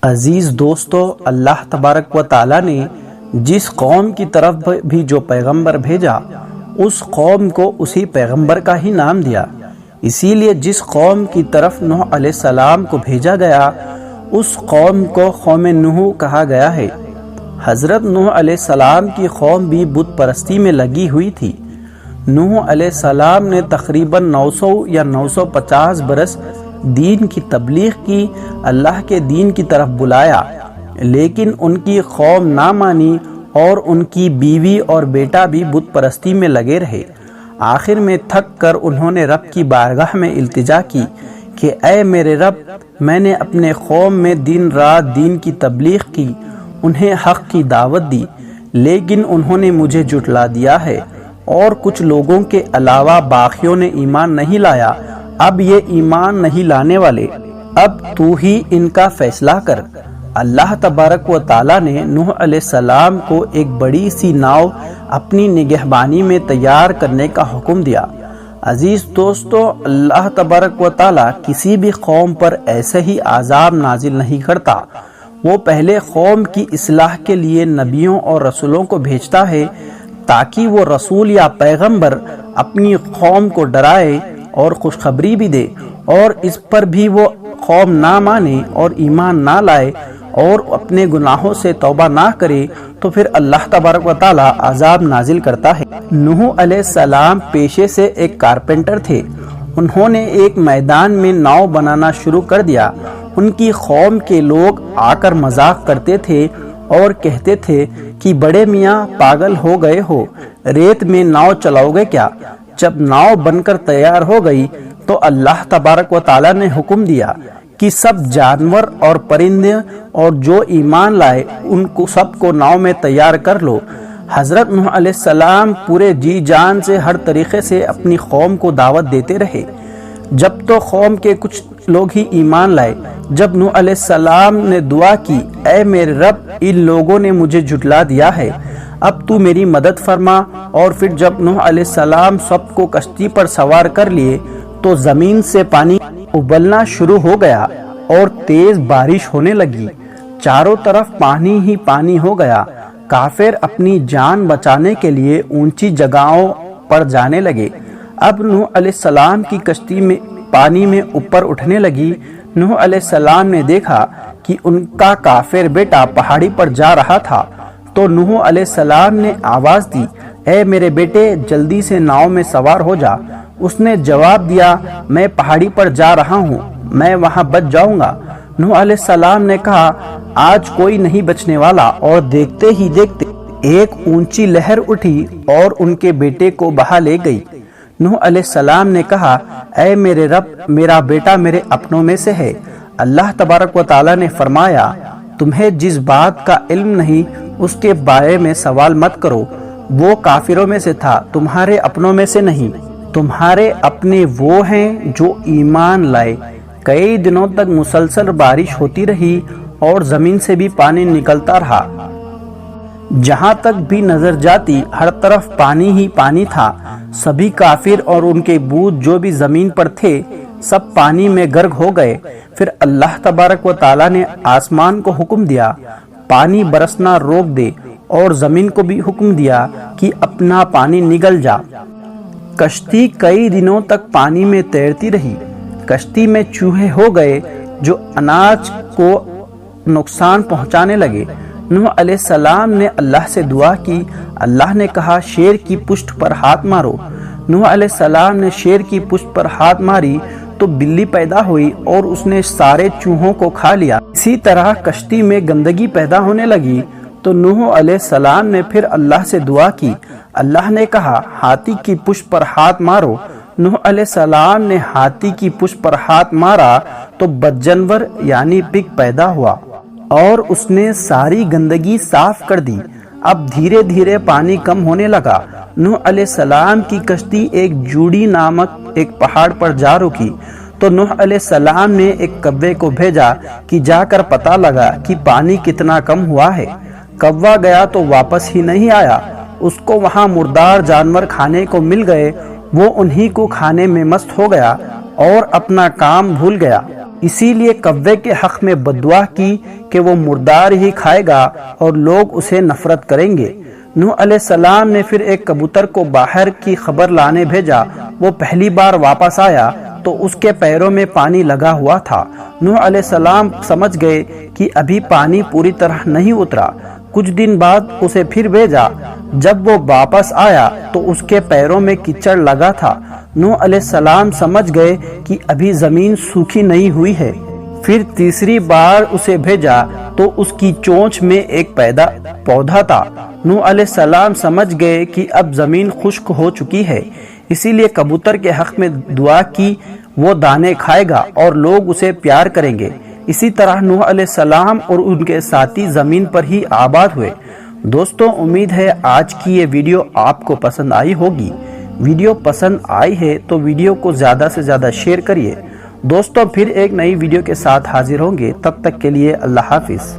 عزیز دوستو، اللہ تبارک و تعالیٰ نے جس قوم کی طرف بھی جو پیغمبر بھیجا اس قوم کو اسی پیغمبر کا ہی نام دیا۔ اسی لیے جس قوم کی طرف نوح علیہ السلام کو بھیجا گیا اس قوم کو قوم نوح کہا گیا ہے۔ حضرت نوح علیہ السلام کی قوم بھی بت پرستی میں لگی ہوئی تھی۔ نوح علیہ السلام نے تقریباً 900 یا 950 برس دین کی تبلیغ کی، اللہ کے دین کی طرف بلایا، لیکن ان کی قوم نہ مانی اور ان کی بیوی اور بیٹا بھی بت پرستی میں لگے رہے۔ آخر میں تھک کر انہوں نے رب کی بارگاہ میں التجا کی کہ اے میرے رب، میں نے اپنے قوم میں دن رات دین کی تبلیغ کی، انہیں حق کی دعوت دی، لیکن انہوں نے مجھے جھٹلا دیا ہے، اور کچھ لوگوں کے علاوہ باقیوں نے ایمان نہیں لایا۔ اب یہ ایمان نہیں لانے والے، اب تو ہی ان کا فیصلہ کر۔ اللہ تبارک و تعالیٰ نے نوح علیہ السلام کو ایک بڑی سی ناؤ اپنی نگہبانی میں تیار کرنے کا حکم دیا۔ عزیز دوستو، اللہ تبارک و تعالیٰ کسی بھی قوم پر ایسے ہی عذاب نازل نہیں کرتا۔ وہ پہلے قوم کی اصلاح کے لیے نبیوں اور رسولوں کو بھیجتا ہے تاکہ وہ رسول یا پیغمبر اپنی قوم کو ڈرائے اور خوشخبری بھی دے، اور اس پر بھی وہ قوم نہ مانے اور ایمان نہ لائے اور اپنے گناہوں سے توبہ نہ کرے تو پھر اللہ تبارک و تعالیٰ عذاب نازل کرتا ہے۔ نوح علیہ السلام پیشے سے ایک کارپینٹر تھے۔ انہوں نے ایک میدان میں ناؤ بنانا شروع کر دیا۔ ان کی قوم کے لوگ آ کر مذاق کرتے تھے اور کہتے تھے کہ بڑے میاں پاگل ہو گئے ہو، ریت میں ناؤ چلاؤ گے کیا؟ جب ناؤ بن کر تیار ہو گئی تو اللہ تبارک و تعالیٰ نے حکم دیا کہ سب جانور اور پرندے اور جو ایمان لائے ان کو سب کو ناؤ میں تیار کر لو۔ حضرت نوح علیہ السلام پورے جی جان سے ہر طریقے سے اپنی قوم کو دعوت دیتے رہے، جب تو قوم کے کچھ لوگ ہی ایمان لائے۔ جب نوح علیہ السلام نے دعا کی، اے میرے رب، ان لوگوں نے مجھے جھٹلا دیا ہے، اب تو میری مدد فرما۔ اور پھر جب نوح علیہ السلام سب کو کشتی پر سوار کر لیے تو زمین سے پانی ابلنا شروع ہو گیا اور تیز بارش ہونے لگی، چاروں طرف پانی ہی پانی ہو گیا۔ کافر اپنی جان بچانے کے لیے اونچی جگہوں پر جانے لگے۔ اب نوح علیہ السلام کی کشتی میں پانی میں اوپر اٹھنے لگی۔ نوح علیہ السلام نے دیکھا کہ ان کا کافر بیٹا پہاڑی پر جا رہا تھا، تو نوح علیہ السلام نے آواز دی، اے میرے بیٹے، جلدی سے ناؤ میں سوار ہو جا۔ اس نے جواب دیا، میں پہاڑی پر جا رہا ہوں، میں وہاں بچ جاؤں گا۔ نوح علیہ السلام نے کہا، آج کوئی نہیں بچنے والا، اور دیکھتے ہی دیکھتے ایک اونچی لہر اٹھی اور ان کے بیٹے کو بہا لے گئی۔ نوح علیہ السلام نے کہا، اے میرے رب، میرا بیٹا میرے اپنوں میں سے ہے۔ اللہ تبارک و تعالیٰ نے فرمایا، تمہیں جس بات کا علم نہیں اس کے بارے میں سوال مت کرو، وہ کافروں میں سے تھا، تمہارے اپنوں میں سے نہیں۔ تمہارے اپنے وہ ہیں جو ایمان لائے۔ کئی دنوں تک مسلسل بارش ہوتی رہی اور زمین سے بھی پانی نکلتا رہا، جہاں تک بھی نظر جاتی ہر طرف پانی ہی پانی تھا۔ سبھی کافر اور ان کے بت جو بھی زمین پر تھے سب پانی میں غرق ہو گئے۔ پھر اللہ تبارک و تعالیٰ نے آسمان کو حکم دیا، پانی برسنا روک دے، اور زمین کو بھی حکم دیا کہ اپنا پانی نگل جا۔ کشتی کئی دنوں تک پانی میں تیرتی رہی۔ کشتی میں چوہے ہو گئے جو اناج کو نقصان پہنچانے لگے۔ نوح علیہ السلام نے اللہ سے دعا کی۔ اللہ نے کہا، شیر کی پشت پر ہاتھ مارو۔ نوح علیہ السلام نے شیر کی پشت پر ہاتھ ماری تو بلی پیدا ہوئی اور اس نے سارے چوہوں کو کھا لیا۔ اسی طرح کشتی میں گندگی پیدا ہونے لگی تو نوح علیہ السلام نے پھر اللہ سے دعا کی۔ اللہ نے کہا، ہاتھی کی پشت پر ہاتھ مارو۔ نوح علیہ السلام نے ہاتھی کی پشت پر ہاتھ مارا تو بدجانور یعنی پگ پیدا ہوا اور اس نے ساری گندگی صاف کر دی۔ اب دھیرے دھیرے پانی کم ہونے لگا۔ نوح علیہ السلام کی کشتی ایک جوڑی نامک ایک پہاڑ پر جا رکی تو نوح علیہ السلام نے ایک کوے کو بھیجا کہ جا کر پتہ لگا کہ پانی کتنا کم ہوا ہے۔ کوا گیا تو واپس ہی نہیں آیا۔ اس کو وہاں مردار جانور کھانے کو مل گئے، وہ انہی کو کھانے میں مست ہو گیا اور اپنا کام بھول گیا۔ اسی لیے کوے کے حق میں بددعا کی کہ وہ مردار ہی کھائے گا اور لوگ اسے نفرت کریں گے۔ نوح علیہ السلام نے پھر ایک کبوتر کو باہر کی خبر لانے بھیجا۔ وہ پہلی بار واپس آیا تو اس کے پیروں میں پانی لگا ہوا تھا۔ نوح علیہ السلام سمجھ گئے کہ ابھی پانی پوری طرح نہیں اترا۔ کچھ دن بعد اسے پھر بھیجا۔ جب وہ واپس آیا تو اس کے پیروں میں کیچڑ لگا تھا۔ نوح علیہ السلام سمجھ گئے کہ ابھی زمین سوکھی نہیں ہوئی ہے۔ پھر تیسری بار اسے بھیجا تو اس کی چونچ میں ایک پودا تھا۔ نوح علیہ السلام سمجھ گئے کہ اب زمین خشک ہو چکی ہے، اسی لیے کبوتر کے حق میں دعا کی وہ دانے کھائے گا اور لوگ اسے پیار کریں گے۔ اسی طرح نوح علیہ السلام اور ان کے ساتھی زمین پر ہی آباد ہوئے۔ دوستوں، امید ہے آج کی یہ ویڈیو آپ کو پسند آئی ہوگی۔ ویڈیو پسند آئی ہے تو ویڈیو کو زیادہ سے زیادہ شیئر کریے۔ دوستوں، پھر ایک نئی ویڈیو کے ساتھ حاضر ہوں گے، تب تک کے لیے اللہ حافظ۔